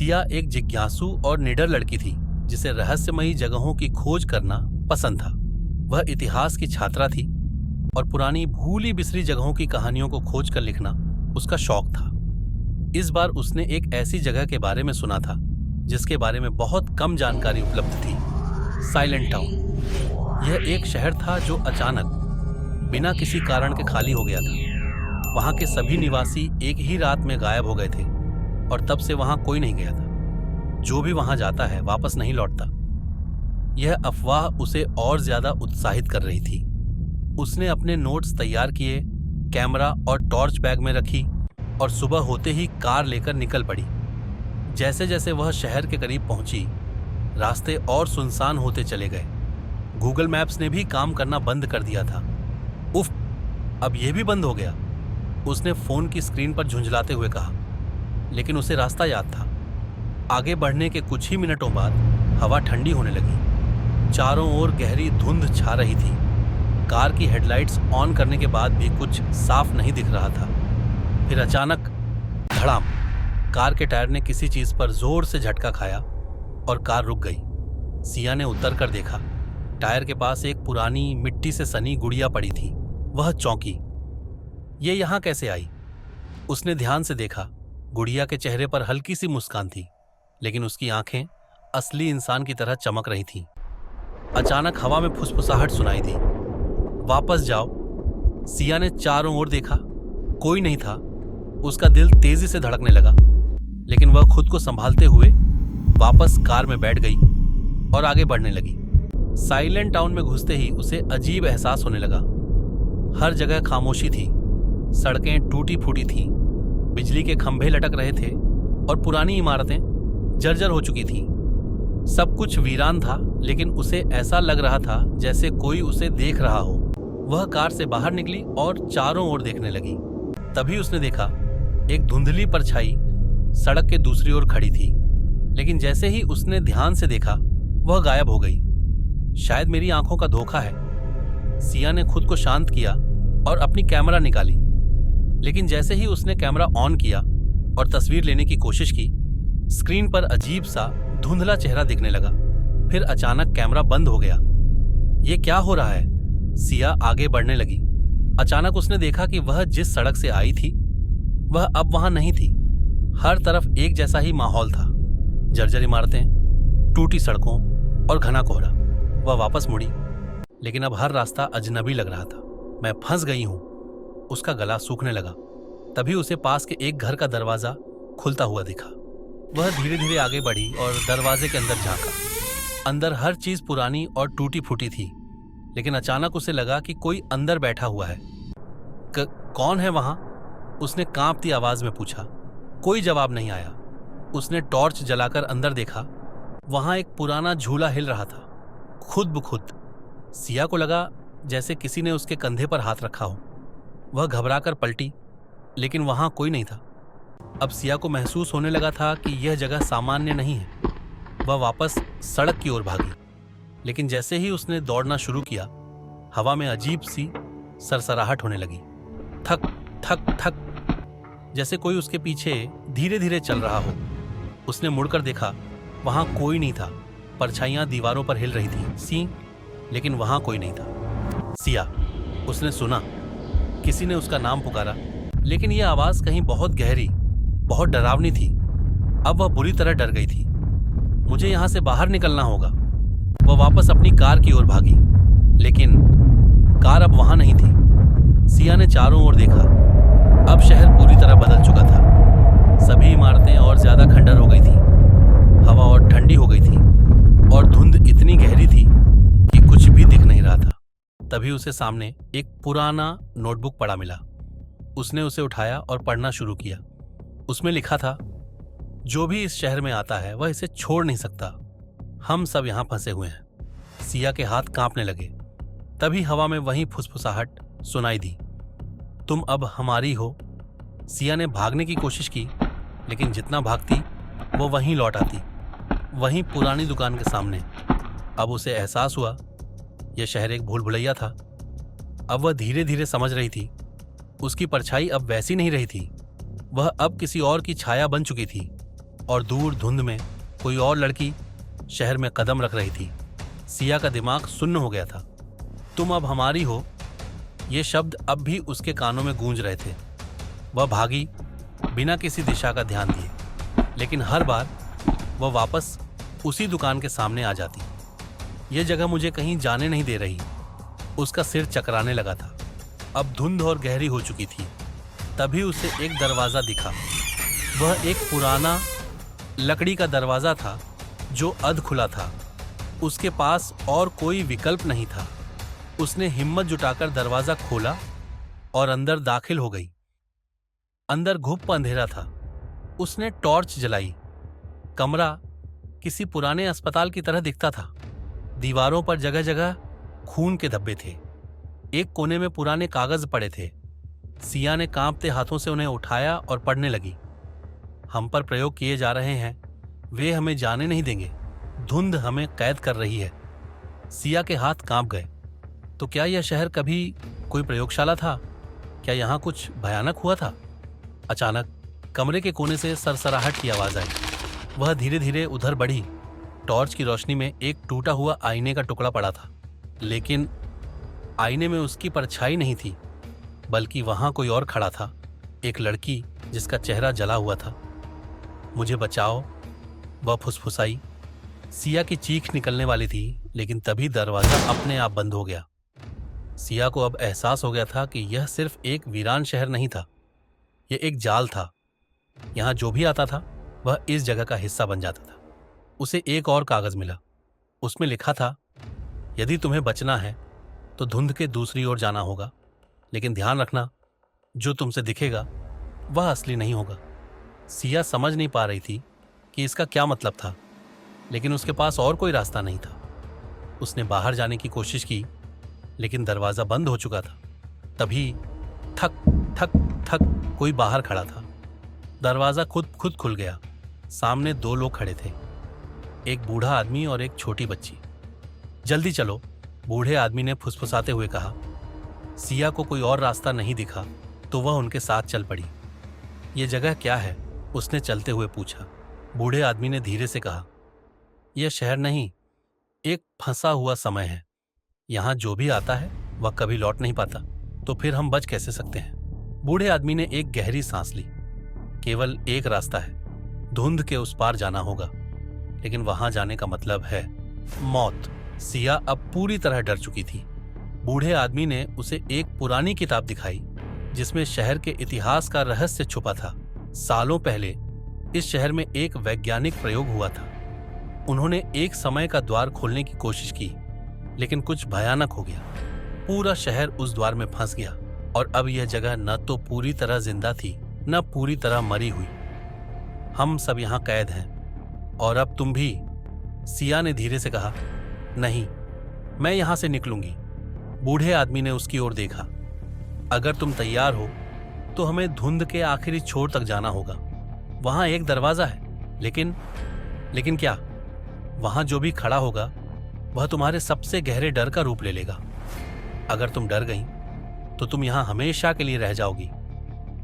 सिया एक जिज्ञासु और निडर लड़की थी जिसे रहस्यमयी जगहों की खोज करना पसंद था। वह इतिहास की छात्रा थी और पुरानी भूली बिसरी जगहों की कहानियों को खोज कर लिखना उसका शौक था। इस बार उसने एक ऐसी जगह के बारे में सुना था जिसके बारे में बहुत कम जानकारी उपलब्ध थी। Silent town. यह एक शहर था जो अचानक बिना किसी कारण के खाली हो गया था। वहां के सभी निवासी एक ही रात में गायब हो गए थे और तब से वहां कोई नहीं गया था। जो भी वहां जाता है वापस नहीं लौटता। यह अफवाह उसे और ज्यादा उत्साहित कर रही थी। उसने अपने नोट्स तैयार किए, कैमरा और टॉर्च बैग में रखी और सुबह होते ही कार लेकर निकल पड़ी। जैसे जैसे वह शहर के करीब पहुंची, रास्ते और सुनसान होते चले गए। गूगल मैप्स ने भी काम करना बंद कर दिया था। उफ, अब यह भी बंद हो गया, उसने फोन की स्क्रीन पर झुंझलाते हुए कहा। लेकिन उसे रास्ता याद था। आगे बढ़ने के कुछ ही मिनटों बाद हवा ठंडी होने लगी। चारों ओर गहरी धुंध छा रही थी। कार की हेडलाइट्स ऑन करने के बाद भी कुछ साफ नहीं दिख रहा था। फिर अचानक धड़ाम, कार के टायर ने किसी चीज पर जोर से झटका खाया और कार रुक गई। सिया ने उतर कर देखा। टायर के पास एक पुरानी मिट्टी से सनी गुड़िया पड़ी थी। वह चौंकी। ये यहां कैसे आई? उसने ध्यान से देखा। गुड़िया के चेहरे पर हल्की सी मुस्कान थी, लेकिन उसकी आंखें असली इंसान की तरह चमक रही थीं। अचानक हवा में फुसफुसाहट सुनाई दी। वापस जाओ। सिया ने चारों ओर देखा। कोई नहीं था। उसका दिल तेजी से धड़कने लगा, लेकिन वह खुद को संभालते हुए वापस कार में बैठ गई और आगे बढ़ने लगी। साइलेंट टाउन में घुसते ही उसे अजीब एहसास होने लगा। हर जगह खामोशी थी। सड़कें टूटी फूटी थीं, बिजली के खंभे लटक रहे थे और पुरानी इमारतें जर्जर हो चुकी थीं। सब कुछ वीरान था, लेकिन उसे ऐसा लग रहा था जैसे कोई उसे देख रहा हो। वह कार से बाहर निकली और चारों ओर देखने लगी। तभी उसने देखा एक धुंधली परछाई सड़क के दूसरी ओर खड़ी थी, लेकिन जैसे ही उसने ध्यान से देखा वह गायब हो गई। शायद मेरी आंखों का धोखा है। सिया ने खुद को शांत किया और अपनी कैमरा निकाली, लेकिन जैसे ही उसने कैमरा ऑन किया और तस्वीर लेने की कोशिश की, स्क्रीन पर अजीब सा धुंधला चेहरा दिखने लगा। फिर अचानक कैमरा बंद हो गया। ये क्या हो रहा है? सिया आगे बढ़ने लगी। अचानक उसने देखा कि वह जिस सड़क से आई थी वह अब वहां नहीं थी। हर तरफ एक जैसा ही माहौल था। जर्जर इमारतें, टूटी सड़कों और घना कोहरा। वह वापस मुड़ी, लेकिन अब हर रास्ता अजनबी लग रहा था। मैं फंस गई हूं। उसका गला सूखने लगा। तभी उसे पास के एक घर का दरवाजा खुलता हुआ दिखा। वह धीरे धीरे आगे बढ़ी और दरवाजे के अंदर झांका। अंदर हर चीज पुरानी और टूटी फूटी थी, लेकिन अचानक उसे लगा कि कोई अंदर बैठा हुआ है। कौन है वहां? उसने कांपती आवाज में पूछा। कोई जवाब नहीं आया। उसने टॉर्च जलाकर अंदर देखा। वहां एक पुराना झूला हिल रहा था, खुद ब खुद। सिया को लगा जैसे किसी ने उसके कंधे पर हाथ रखा हो। वह घबराकर पलटी, लेकिन वहां कोई नहीं था। अब सिया को महसूस होने लगा था कि यह जगह सामान्य नहीं है। वह वापस सड़क की ओर भागी, लेकिन जैसे ही उसने दौड़ना शुरू किया, हवा में अजीब सी सरसराहट होने लगी। थक थक थक, जैसे कोई उसके पीछे धीरे धीरे चल रहा हो। उसने मुड़कर देखा। वहां कोई नहीं था। परछाइयां दीवारों पर हिल रही थी सी, लेकिन वहां कोई नहीं था। सिया, उसने सुना। किसी ने उसका नाम पुकारा, लेकिन यह आवाज कहीं बहुत गहरी, बहुत डरावनी थी। अब वह बुरी तरह डर गई थी। मुझे यहां से बाहर निकलना होगा। वह वापस अपनी कार की ओर भागी, लेकिन कार अब वहां नहीं थी। सिया ने चारों ओर देखा। अब शहर पूरी तरह बदल चुका था। सभी इमारतें और ज्यादा खंडर हो गई थी। हवा और ठंडी हो गई थी और धुंध इतनी गहरी थी कि कुछ भी दिख नहीं रहा था। तभी उसे सामने एक पुराना नोटबुक पड़ा मिला। उसने उसे उठाया और पढ़ना शुरू किया। उसमें लिखा था, जो भी इस शहर में आता है वह इसे छोड़ नहीं सकता। हम सब यहां फंसे हुए हैं। सिया के हाथ कांपने लगे। तभी हवा में वही फुसफुसाहट सुनाई दी, तुम अब हमारी हो। सिया ने भागने की कोशिश की, लेकिन जितना भागती वो वहीं लौट आती, वहीं पुरानी दुकान के सामने। अब उसे एहसास हुआ यह शहर एक भूल भुलैया था। अब वह धीरे धीरे समझ रही थी, उसकी परछाई अब वैसी नहीं रही थी। वह अब किसी और की छाया बन चुकी थी। और दूर धुंध में कोई और लड़की शहर में कदम रख रही थी। सिया का दिमाग सुन्न हो गया था। तुम अब हमारी हो, ये शब्द अब भी उसके कानों में गूंज रहे थे। वह भागी बिना किसी दिशा का ध्यान दिए, लेकिन हर बार वह वापस उसी दुकान के सामने आ जाती। यह जगह मुझे कहीं जाने नहीं दे रही। उसका सिर चकराने लगा था। अब धुंध और गहरी हो चुकी थी। तभी उसे एक दरवाजा दिखा। वह एक पुराना लकड़ी का दरवाजा था जो अध खुला था। उसके पास और कोई विकल्प नहीं था। उसने हिम्मत जुटाकर दरवाजा खोला और अंदर दाखिल हो गई। अंदर घुप अंधेरा था। उसने टॉर्च जलाई। कमरा किसी पुराने अस्पताल की तरह दिखता था। दीवारों पर जगह जगह खून के धब्बे थे। एक कोने में पुराने कागज पड़े थे। सिया ने कांपते हाथों से उन्हें उठाया और पढ़ने लगी। हम पर प्रयोग किए जा रहे हैं, वे हमें जाने नहीं देंगे। धुंध हमें कैद कर रही है। सिया के हाथ कांप गए। तो क्या यह शहर कभी कोई प्रयोगशाला था? क्या यहाँ कुछ भयानक हुआ था? अचानक कमरे के कोने से सरसराहट की आवाज आई। वह धीरे धीरे उधर बढ़ी। टॉर्च की रोशनी में एक टूटा हुआ आईने का टुकड़ा पड़ा था, लेकिन आईने में उसकी परछाई नहीं थी, बल्कि वहां कोई और खड़ा था। एक लड़की जिसका चेहरा जला हुआ था। मुझे बचाओ, वह फुसफुसाई। सिया की चीख निकलने वाली थी, लेकिन तभी दरवाजा अपने आप बंद हो गया। सिया को अब एहसास हो गया था कि यह सिर्फ एक वीरान शहर नहीं था, यह एक जाल था। यहां जो भी आता था वह इस जगह का हिस्सा बन जाता था। उसे एक और कागज मिला। उसमें लिखा था, यदि तुम्हें बचना है तो धुंध के दूसरी ओर जाना होगा, लेकिन ध्यान रखना, जो तुमसे दिखेगा वह असली नहीं होगा। सिया समझ नहीं पा रही थी कि इसका क्या मतलब था, लेकिन उसके पास और कोई रास्ता नहीं था। उसने बाहर जाने की कोशिश की, लेकिन दरवाजा बंद हो चुका था। तभी थक थक थक कोई बाहर खड़ा था। दरवाजा खुद खुल गया। सामने दो लोग खड़े थे, एक बूढ़ा आदमी और एक छोटी बच्ची। जल्दी चलो, बूढ़े आदमी ने फुसफुसाते हुए कहा। सिया को कोई और रास्ता नहीं दिखा तो वह उनके साथ चल पड़ी। ये जगह क्या है? उसने चलते हुए पूछा। बूढ़े आदमी ने धीरे से कहा, यह शहर नहीं, एक फंसा हुआ समय है। यहाँ जो भी आता है वह कभी लौट नहीं पाता, तो फिर हम बच कैसे सकते हैं? बूढ़े आदमी ने एक गहरी सांस ली। केवल एक रास्ता है, धुंध के उस पार जाना होगा, लेकिन वहां जाने का मतलब है मौत। सिया अब पूरी तरह डर चुकी थी। बूढ़े आदमी ने उसे एक पुरानी किताब दिखाई जिसमें शहर के इतिहास का रहस्य छुपा था। सालों पहले इस शहर में एक वैज्ञानिक प्रयोग हुआ था। उन्होंने एक समय का द्वार खोलने की कोशिश की, लेकिन कुछ भयानक हो गया। पूरा शहर उस द्वार में फंस गया और अब यह जगह न तो पूरी तरह जिंदा थी, न पूरी तरह मरी हुई। हम सब यहाँ कैद हैं, और अब तुम भी। सिया ने धीरे से कहा, नहीं, मैं यहां से निकलूंगी। बूढ़े आदमी ने उसकी ओर देखा। अगर तुम तैयार हो तो हमें धुंध के आखिरी छोर तक जाना होगा। वहां एक दरवाजा है, लेकिन क्या? वहां जो भी खड़ा होगा वह तुम्हारे सबसे गहरे डर का रूप ले लेगा। अगर तुम डर गई तो तुम यहां हमेशा के लिए रह जाओगी।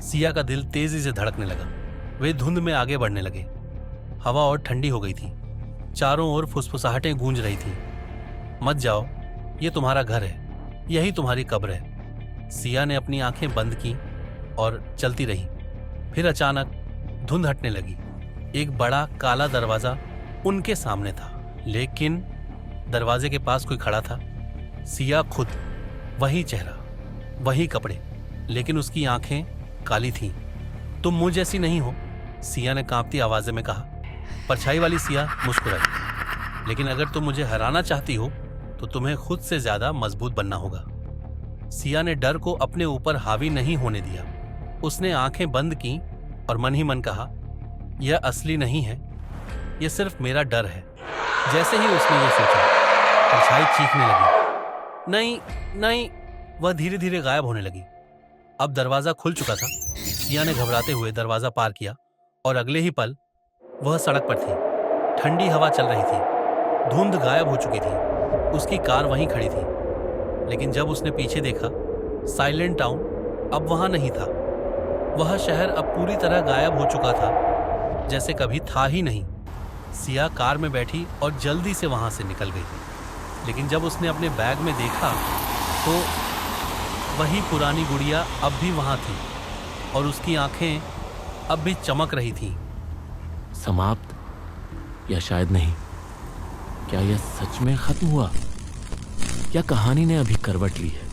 सिया का दिल तेजी से धड़कने लगा। वे धुंध में आगे बढ़ने लगे। हवा और ठंडी हो गई थी। चारों ओर फुसफुसाहटें गूंज रही थी। मत जाओ, ये तुम्हारा घर है, यही तुम्हारी कब्र है। सिया ने अपनी आंखें बंद की और चलती रही। फिर अचानक धुंध हटने लगी। एक बड़ा काला दरवाजा उनके सामने था, लेकिन दरवाजे के पास कोई खड़ा था। सिया खुद, वही चेहरा, वही कपड़े, लेकिन उसकी आंखें काली थीं। तुम मुझ जैसी नहीं हो, सिया ने कांपती आवाज में कहा। परछाई वाली सिया मुस्कुराई। लेकिन अगर तुम मुझे हराना चाहती हो तो तुम्हें खुद से ज्यादा मजबूत बनना होगा। सिया ने डर को अपने ऊपर हावी नहीं होने दिया। उसने आंखें बंद की और मन ही मन कहा, यह असली नहीं है, यह सिर्फ मेरा डर है। जैसे ही उसने यह सोचा, परछाई चीखने लगी। नहीं नहीं, वह धीरे धीरे गायब होने लगी। अब दरवाजा खुल चुका था। सिया ने घबराते हुए दरवाजा पार किया और अगले ही पल वह सड़क पर थी। ठंडी हवा चल रही थी। धुंध गायब हो चुकी थी। उसकी कार वहीं खड़ी थी, लेकिन जब उसने पीछे देखा, साइलेंट टाउन अब वहां नहीं था। वह शहर अब पूरी तरह गायब हो चुका था। जैसे कभी था ही नहीं। सिया कार में बैठी और जल्दी से वहां से निकल गई। लेकिन जब उसने अपने बैग में देखा तो वही पुरानी गुड़िया अब भी वहां थी और उसकी आंखें अब भी चमक रही थीं। समाप्त या शायद नहीं? क्या यह सच में खत्म हुआ या कहानी ने अभी करवट ली है?